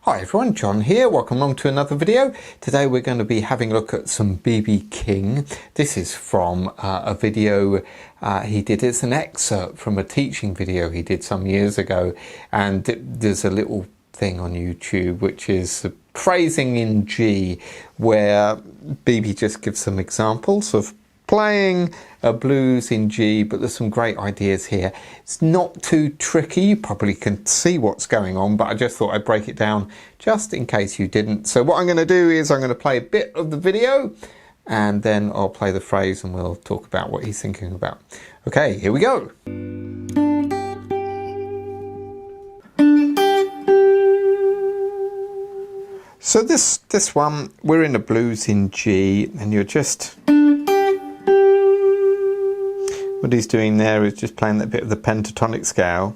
Hi everyone, John here. Welcome along to another video. Today we're going to be having a look at some B.B. King. This is from a video he did. It's an excerpt from a teaching video he did some years ago, and there's a little thing on YouTube which is phrasing in G, where B.B. just gives some examples of playing a blues in G, but there's some great ideas here. It's not too tricky, you probably can see what's going on, but I just thought I'd break it down just in case you didn't. So what I'm going to do is I'm going to play a bit of the video and then I'll play the phrase and we'll talk about what he's thinking about. Okay, here we go. So this one, we're in a blues in G, and you're just... what he's doing there is just playing that bit of the pentatonic scale,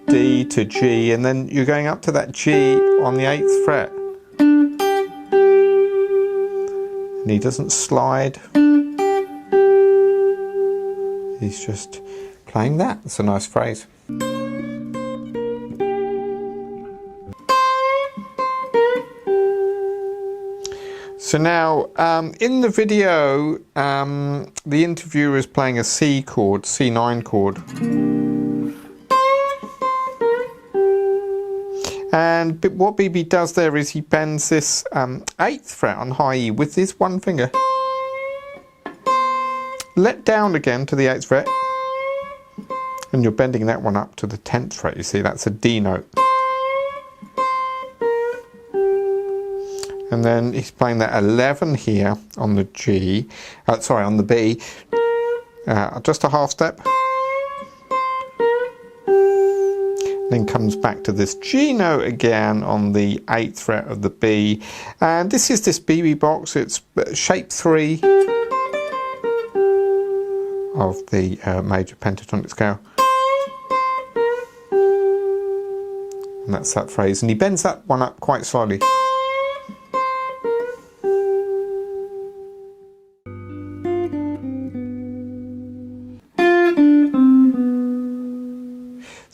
D to G, and then you're going up to that G on the 8th fret. And he doesn't slide. He's just playing that. It's a nice phrase. So now, in the video, the interviewer is playing a C chord, C9 chord. And what B.B. does there is he bends this 8th fret on high E with his one finger. Let down again to the 8th fret. And you're bending that one up to the 10th fret, you see, that's a D note. And then he's playing that 11 here on the G, on the B, just a half step. Then comes back to this G note again on the 8th fret of the B. And this is this B.B. box, it's shape 3 of the major pentatonic scale. And that's that phrase. And he bends that one up quite slowly.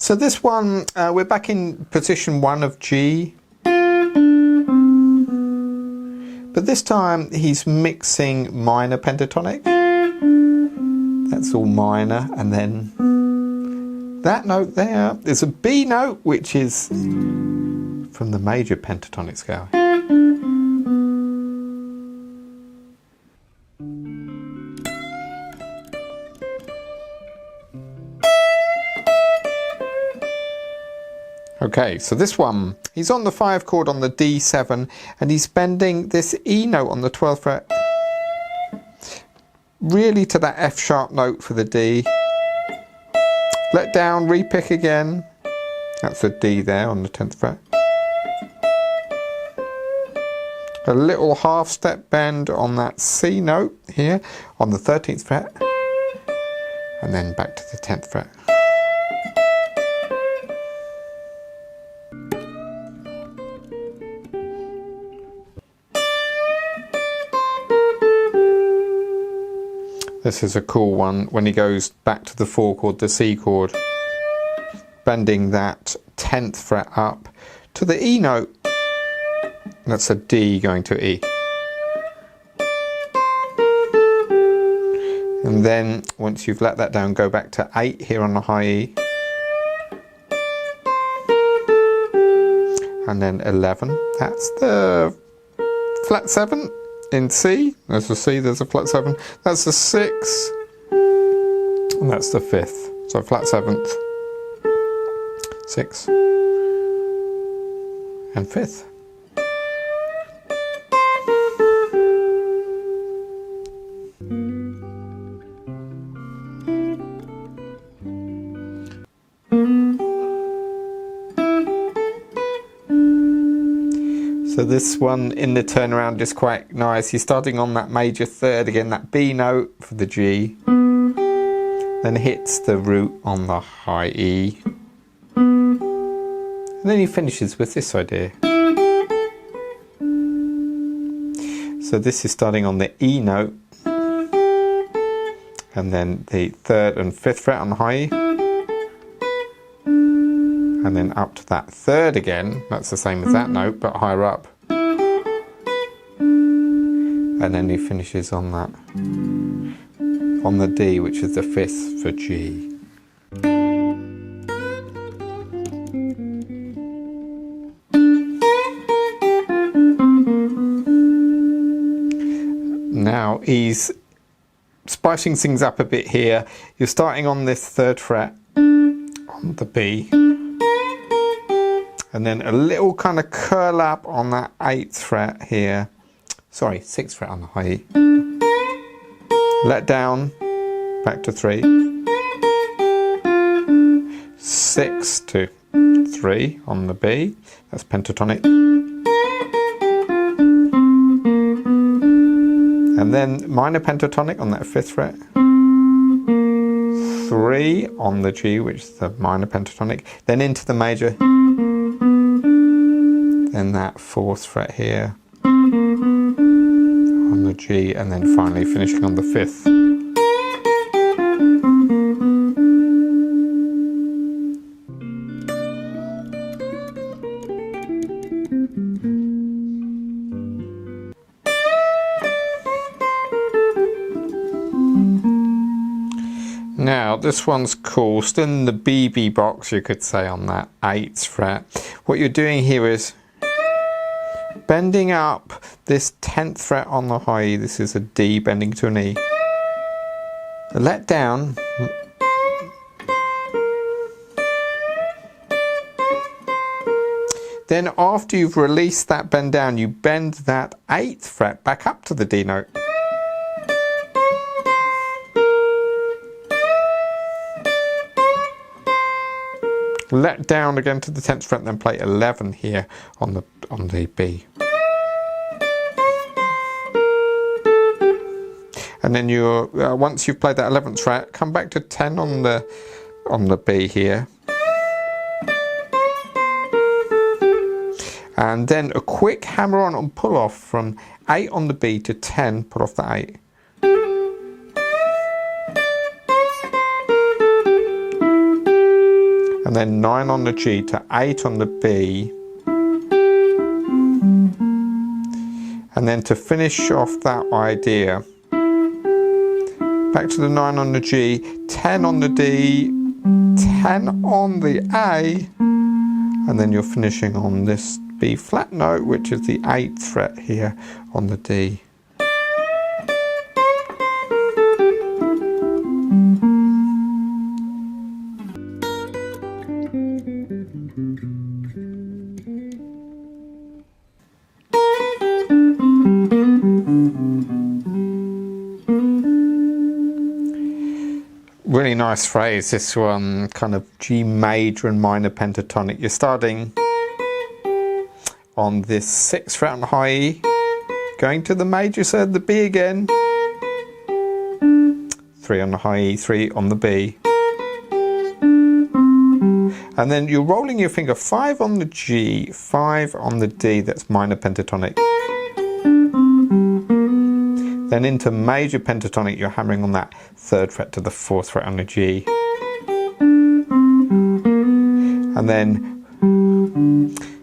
So this one, we're back in position 1 of G, but this time he's mixing minor pentatonic. That's all minor, and then that note there is a B note, which is from the major pentatonic scale. Okay, so this one, he's on the 5 chord on the D7, and he's bending this E note on the 12th fret really to that F sharp note for the D. Let down, repick again. That's a D there on the 10th fret. A little half step bend on that C note here on the 13th fret, and then back to the 10th fret. This is a cool one when he goes back to the 4 chord, the C chord, bending that 10th fret up to the E note. That's a D going to E. And then once you've let that down, go back to 8 here on the high E. And then 11, that's the flat 7. In C, there's a C, there's a flat 7, that's the 6, and that's the 5th, so flat 7th, 6th, and 5th. So this one in the turnaround is quite nice. He's starting on that major 3rd again, that B note for the G, then hits the root on the high E, and then he finishes with this idea. So this is starting on the E note, and then the 3rd and 5th fret on the high E, and then up to that third again. That's the same as that note, but higher up. And then he finishes on that, on the D, which is the fifth for G. Now he's spicing things up a bit here. You're starting on this third fret on the B, and then a little kind of curl up on that 8th fret here. Sorry, 6th fret on the high E. Let down, back to 3. 6 to 3 on the B. That's pentatonic. And then minor pentatonic on that 5th fret. 3 on the G, which is the minor pentatonic. Then into the major. Then that 4th fret here on the G, and then finally finishing on the 5th. Now this one's cool, still in the BB box you could say, on that 8th fret. What you're doing here is bending up this 10th fret on the high E. This is a D bending to an E. Let down. Then after you've released that bend down, you bend that 8th fret back up to the D note. Let down again to the 10th fret, then play 11 here on the B. And then you're once you've played that 11th fret, come back to 10 on the B here. And then a quick hammer on and pull off from 8 on the B to 10, pull off the 8. And then 9 on the G to 8 on the B. And then to finish off that idea, back to the 9 on the G, 10 on the D, 10 on the A, and then you're finishing on this B flat note, which is the 8th fret here on the D. Really nice phrase, this one, kind of G major and minor pentatonic. You're starting on this 6th fret on the high E, going to the major third, the B again, 3 on the high E, 3 on the B, and then you're rolling your finger 5 on the G, 5 on the D, that's minor pentatonic. Then into major pentatonic, you're hammering on that 3rd fret to the 4th fret on the G. And then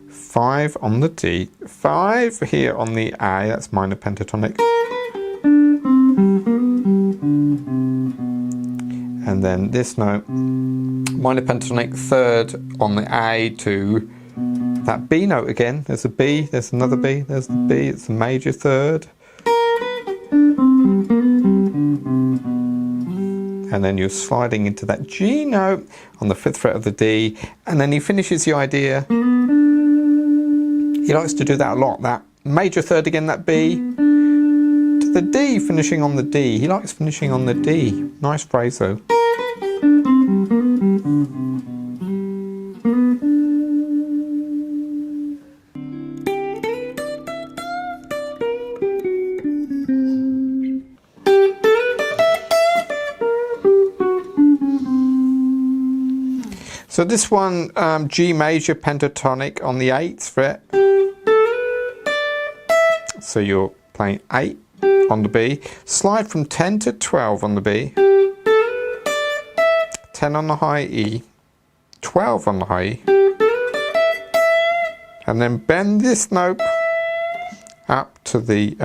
5 on the D, 5 here on the A, that's minor pentatonic. And then this note, minor pentatonic 3rd on the A to that B note again. There's a B, there's another B, there's the B, it's the major 3rd. And then you're sliding into that G note on the 5th fret of the D, and then he finishes the idea. He likes to do that a lot, that major 3rd again, that B, to the D, finishing on the D. He likes finishing on the D. Nice phrase though. So this one, G major pentatonic on the 8th fret. So you're playing 8 on the B, slide from 10 to 12 on the B, 10 on the high E, 12 on the high E, and then bend this note up to the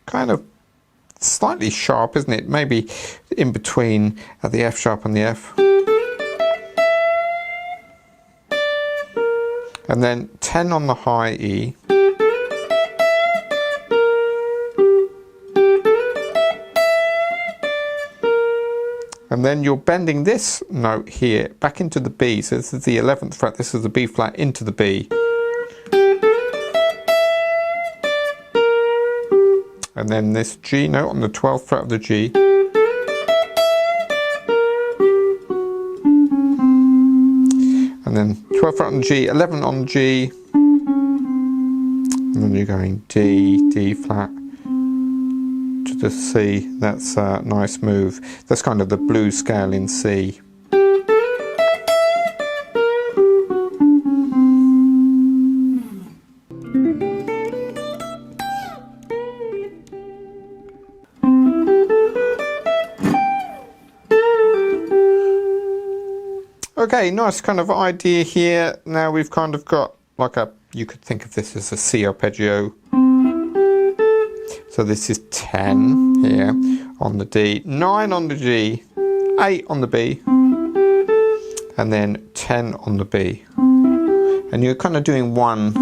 kind of slightly sharp, isn't it? Maybe in between the F sharp and the F. And then 10 on the high E. And then you're bending this note here back into the B. So this is the 11th fret, this is the B flat into the B. And then this G note on the 12th fret of the G. And then 12th fret on the G, 11 on the G. And then you're going D, D flat to the C. That's a nice move. That's kind of the blues scale in C. Okay, nice kind of idea here. Now we've kind of got like a, you could think of this as a C arpeggio. So this is 10 here on the D, 9 on the G, 8 on the B, and then 10 on the B. And you're kind of doing one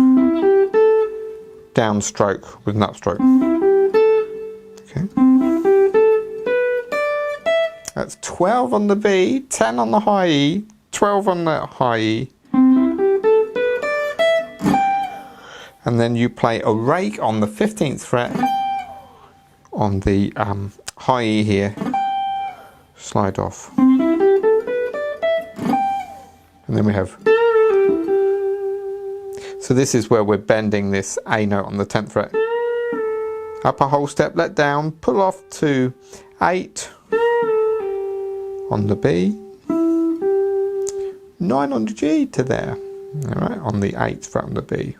downstroke with an upstroke. Okay. That's 12 on the B, 10 on the high E, 12 on the high E, and then you play a rake on the 15th fret on the high E here, slide off, and then we have, so this is where we're bending this A note on the 10th fret, up a whole step, let down, pull off to 8 on the B, 9 on the G to there, alright, on the 8th fret on the B.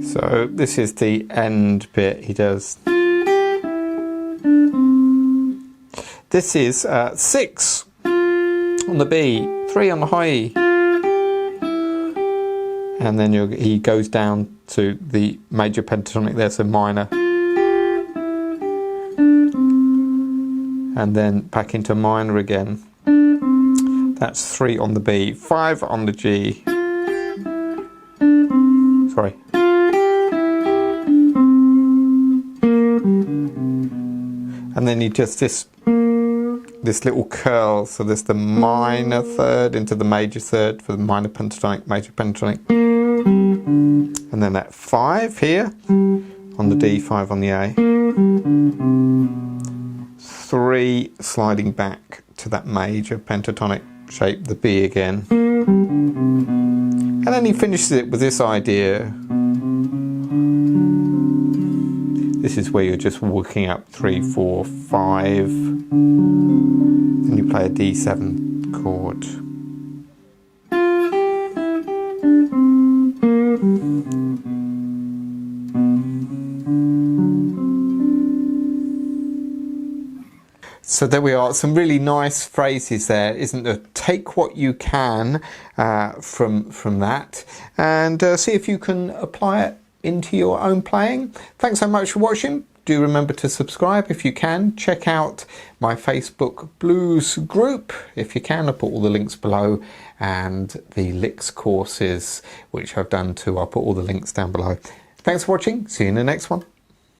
So this is the end bit he does. This is 6 on the B, 3 on the high E, and then he goes down to the major pentatonic there, so minor, and then back into minor again. That's 3 on the B, 5 on the G, sorry, and then he just this little curl, so there's the minor third into the major third for the minor pentatonic, major pentatonic, and then that 5 here on the D, 5 on the A, 3 sliding back to that major pentatonic shape, the B again, and then he finishes it with this idea. This is where you're just walking up 3, 4, 5, then you play a D7 chord. So there we are, some really nice phrases there, isn't there? Take what you can from that, and see if you can apply it into your own playing. Thanks so much for watching. Do remember to subscribe if you can. Check out my Facebook Blues group if you can. I'll put all the links below, and the licks courses which I've done too, I'll put all the links down below. Thanks for watching. See you in the next one.